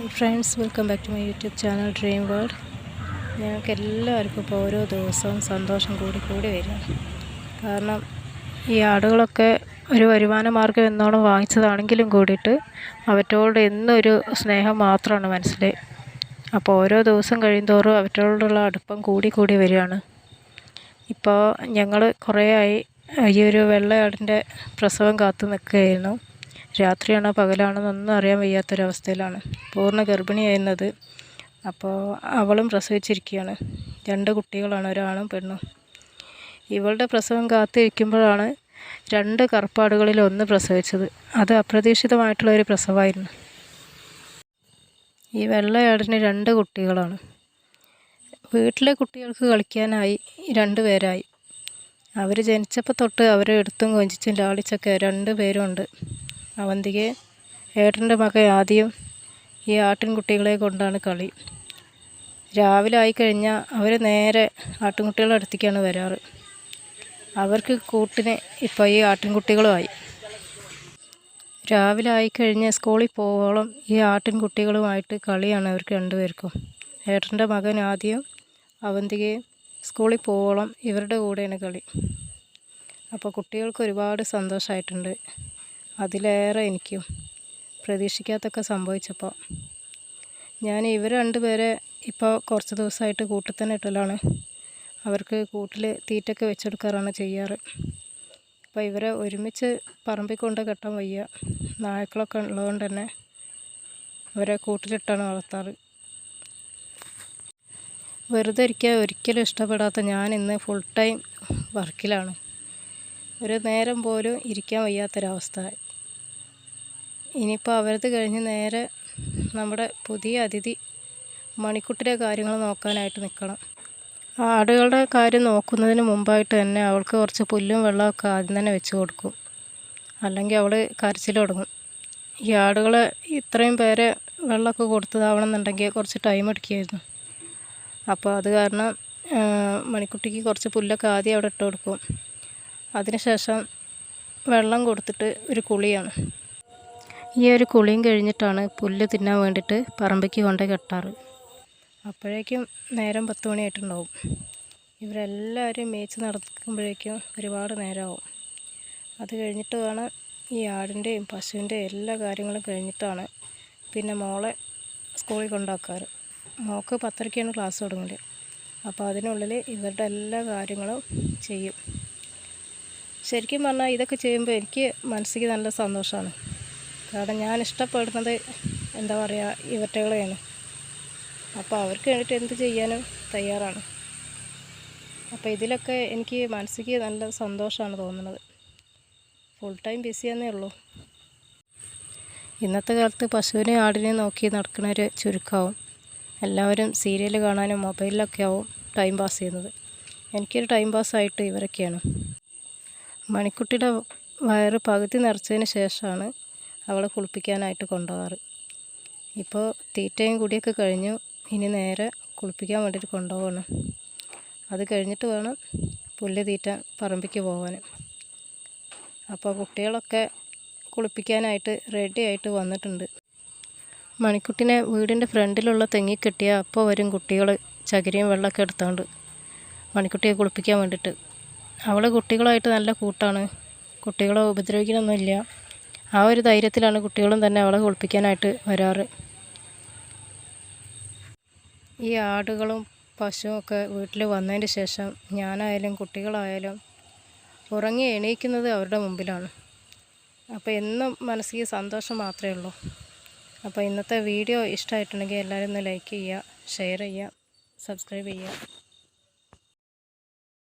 Hi friends, welcome back to my YouTube channel dream world. ഞങ്ങൾക്ക് എല്ലാവർക്കും ഇപ്പോൾ ഓരോ ദിവസവും സന്തോഷം കൂടി വരിക. കാരണം ഈ ആടുകളൊക്കെ ഒരു വരുമാന മാർഗ്ഗം എന്നോണം വാങ്ങിച്ചതാണെങ്കിലും കൂടിയിട്ട് അവറ്റോട് എന്നൊരു സ്നേഹം മാത്രമാണ് മനസ്സിൽ. അപ്പോൾ ഓരോ ദിവസം കഴിയുന്തോറും അവറ്റോടുള്ള അടുപ്പം കൂടി വരികയാണ്. ഇപ്പോൾ ഞങ്ങൾ കുറേ ആയി ഈ ഒരു വെള്ളയാടിൻ്റെ പ്രസവം കാത്തു നിൽക്കുകയായിരുന്നു. രാത്രിയാണോ പകലാണെന്നൊന്നും അറിയാൻ വയ്യാത്തൊരവസ്ഥയിലാണ് പൂർണ്ണ ഗർഭിണിയായിരുന്നത്. അപ്പോൾ അവളും പ്രസവിച്ചിരിക്കുകയാണ്. 2 കുട്ടികളാണ്, ഒരാണും പെണ്ണും. ഇവളുടെ പ്രസവം കാത്തിരിക്കുമ്പോഴാണ് 2 കറുപ്പാടുകളിൽ ഒന്ന് പ്രസവിച്ചത്. അത് അപ്രതീക്ഷിതമായിട്ടുള്ളൊരു പ്രസവമായിരുന്നു. ഈ വെള്ളയാടിന് 2 കുട്ടികളാണ്. വീട്ടിലെ കുട്ടികൾക്ക് കളിക്കാനായി 2 പേരായി. അവർ ജനിച്ചപ്പോൾ തൊട്ട് അവരെ എടുത്തും കൊഞ്ചിച്ചും ലാളിച്ചൊക്കെ 2 പേരും ഉണ്ട്. അവന്തികയെ ഏട്ടൻ്റെ മകൻ ആദ്യം ഈ ആട്ടിൻകുട്ടികളെ കൊണ്ടാണ് കളി. രാവിലെ ആയിക്കഴിഞ്ഞാൽ അവർ നേരെ ആട്ടിൻകുട്ടികളുടെ അടുത്തേക്കാണ് വരാറ്. അവർക്ക് കൂട്ടിന് ഇപ്പോൾ ഈ ആട്ടിൻകുട്ടികളുമായി. രാവിലെ ആയിക്കഴിഞ്ഞ് സ്കൂളിൽ പോവോളം ഈ ആട്ടിൻകുട്ടികളുമായിട്ട് കളിയാണ് അവർക്ക് 2 പേർക്കും. ഏട്ടൻ്റെ മകൻ ആദ്യം അവന്തികയും സ്കൂളിൽ പോവോളം ഇവരുടെ കൂടെയാണ് കളി. അപ്പോൾ കുട്ടികൾക്ക് ഒരുപാട് സന്തോഷമായിട്ടുണ്ട്. അതിലേറെ എനിക്കും പ്രതീക്ഷിക്കാത്തൊക്കെ സംഭവിച്ചപ്പോൾ ഞാൻ ഇവർ 2 പേരെ ഇപ്പോൾ കുറച്ച് ദിവസമായിട്ട് കൂട്ടിൽ തന്നെ ഇട്ടലാണ്. അവർക്ക് കൂട്ടിൽ തീറ്റയൊക്കെ വെച്ചെടുക്കാറാണ് ചെയ്യാറ്. അപ്പോൾ ഇവരെ ഒരുമിച്ച് പറമ്പിൽ കൊണ്ട് കെട്ടാൻ വയ്യ. നായ്ക്കളൊക്കെ ഉള്ളതുകൊണ്ട് തന്നെ അവരെ കൂട്ടിലിട്ടാണ് വളർത്താറ്. വെറുതെ ഇരിക്കാൻ ഒരിക്കലും ഇഷ്ടപ്പെടാത്ത ഞാൻ ഇന്ന് ഫുൾ ടൈം വർക്കിലാണ്. ഒരു നേരം പോലും ഇരിക്കാൻ വയ്യാത്തൊരവസ്ഥ. ഇനിയിപ്പോൾ അവരത് കഴിഞ്ഞ് നേരെ നമ്മുടെ പുതിയ അതിഥി മണിക്കുട്ടിയുടെ കാര്യങ്ങൾ നോക്കാനായിട്ട് നിൽക്കണം. ആടുകളുടെ കാര്യം നോക്കുന്നതിന് മുമ്പായിട്ട് തന്നെ അവൾക്ക് കുറച്ച് പുല്ലും വെള്ളമൊക്കെ ആദ്യം തന്നെ വെച്ച് കൊടുക്കും. അല്ലെങ്കിൽ അവൾ കരച്ചിൽ തുടങ്ങും. ഈ ആടുകളെ ഇത്രയും പേരെ വെള്ളമൊക്കെ കൊടുത്തതാവണമെന്നുണ്ടെങ്കിൽ കുറച്ച് ടൈം എടുക്കുമായിരുന്നു. അപ്പോൾ അത് കാരണം മണിക്കുട്ടിക്ക് കുറച്ച് പുല്ലൊക്കെ ആദ്യം അവിടെ ഇട്ട് കൊടുക്കും. അതിനുശേഷം വെള്ളം കൊടുത്തിട്ട് ഒരു കുളിയാണ്. ഈ ഒരു കുളിയും കഴിഞ്ഞിട്ടാണ് പുല്ല് തിന്നാൻ വേണ്ടിയിട്ട് പറമ്പിക്ക് കൊണ്ട് കെട്ടാറ്. അപ്പോഴേക്കും നേരം 10 മണിയായിട്ടുണ്ടാവും. ഇവരെല്ലാവരും മേച്ച് നടക്കുമ്പോഴേക്കും ഒരുപാട് നേരമാവും. അത് കഴിഞ്ഞിട്ട് വേണം ഈ ആടിൻ്റെയും പശുവിൻ്റെയും എല്ലാ കാര്യങ്ങളും കഴിഞ്ഞിട്ടാണ് പിന്നെ മോളെ സ്കൂളിൽ കൊണ്ടാക്കാറ്. മോൾക്ക് 10:30ക്കാണ് ക്ലാസ് തുടങ്ങുന്നത്. അപ്പോൾ അതിനുള്ളിൽ ഇവരുടെ എല്ലാ കാര്യങ്ങളും ചെയ്യും. ശരിക്കും പറഞ്ഞാൽ ഇതൊക്കെ ചെയ്യുമ്പോൾ എനിക്ക് മനസ്സിക്ക് നല്ല സന്തോഷമാണ്. കാരണം ഞാൻ ഇഷ്ടപ്പെടുന്നത് എന്താ പറയുക, ഇവറ്റകളെയാണ്. അപ്പോൾ അവർക്ക് വേണ്ടിയിട്ട് എന്ത് ചെയ്യാനും തയ്യാറാണ്. അപ്പോൾ ഇതിലൊക്കെ എനിക്ക് മനസ്സിക്ക് നല്ല സന്തോഷമാണ് തോന്നുന്നത്. ഫുൾ ടൈം ബിസിയാന്നേ ഉള്ളൂ. ഇന്നത്തെ കാലത്ത് പശുവിനെയും ആടിനെയും നോക്കി നടക്കുന്നൊരു ചുരുക്കമാവും. എല്ലാവരും സീരിയൽ കാണാനും മൊബൈലിലൊക്കെ ആവും ടൈം പാസ് ചെയ്യുന്നത്. എനിക്കൊരു ടൈം പാസ്സായിട്ട് ഇവരൊക്കെയാണ്. മണിക്കുട്ടിയുടെ വയറ് പകുതി നിറച്ചതിന് ശേഷമാണ് അവളെ കുളിപ്പിക്കാനായിട്ട് കൊണ്ടുപോകാറ്. ഇപ്പോൾ തീറ്റയും കുടിയൊക്കെ കഴിഞ്ഞു. ഇനി നേരെ കുളിപ്പിക്കാൻ വേണ്ടിയിട്ട് കൊണ്ടുപോവാണ്. അത് കഴിഞ്ഞിട്ട് വേണം പുല്ല് തീറ്റാൻ പറമ്പിക്ക് പോകാൻ. അപ്പോൾ കുട്ടികളൊക്കെ കുളിപ്പിക്കാനായിട്ട് റെഡി ആയിട്ട് വന്നിട്ടുണ്ട്. മണിക്കുട്ടിനെ വീടിൻ്റെ ഫ്രണ്ടിലുള്ള തെങ്ങി കെട്ടിയാൽ അപ്പോൾ വരും കുട്ടികൾ ചകിരിയും വെള്ളമൊക്കെ എടുത്തുകൊണ്ട് മണിക്കുട്ടിയെ കുളിപ്പിക്കാൻ വേണ്ടിയിട്ട്. അവൾ കുട്ടികളായിട്ട് നല്ല കൂട്ടാണ്. കുട്ടികളെ ഉപദ്രവിക്കണമൊന്നുമില്ല. ആ ഒരു ധൈര്യത്തിലാണ് കുട്ടികളും തന്നെ അവളെ കുളിപ്പിക്കാനായിട്ട് വരാറ്. ഈ ആടുകളും പശുവും ഒക്കെ വീട്ടിൽ വന്നതിന് ശേഷം ഞാനായാലും കുട്ടികളായാലും ഉറങ്ങി എണീക്കുന്നത് അവരുടെ മുമ്പിലാണ്. അപ്പോൾ എന്നും മനസ്സിക്ക് സന്തോഷം മാത്രമേ ഉള്ളൂ. അപ്പോൾ ഇന്നത്തെ വീഡിയോ ഇഷ്ടമായിട്ടുണ്ടെങ്കിൽ എല്ലാവരും ഒന്ന് ലൈക്ക് ചെയ്യുക, ഷെയർ ചെയ്യുക, സബ്സ്ക്രൈബ് ചെയ്യുക.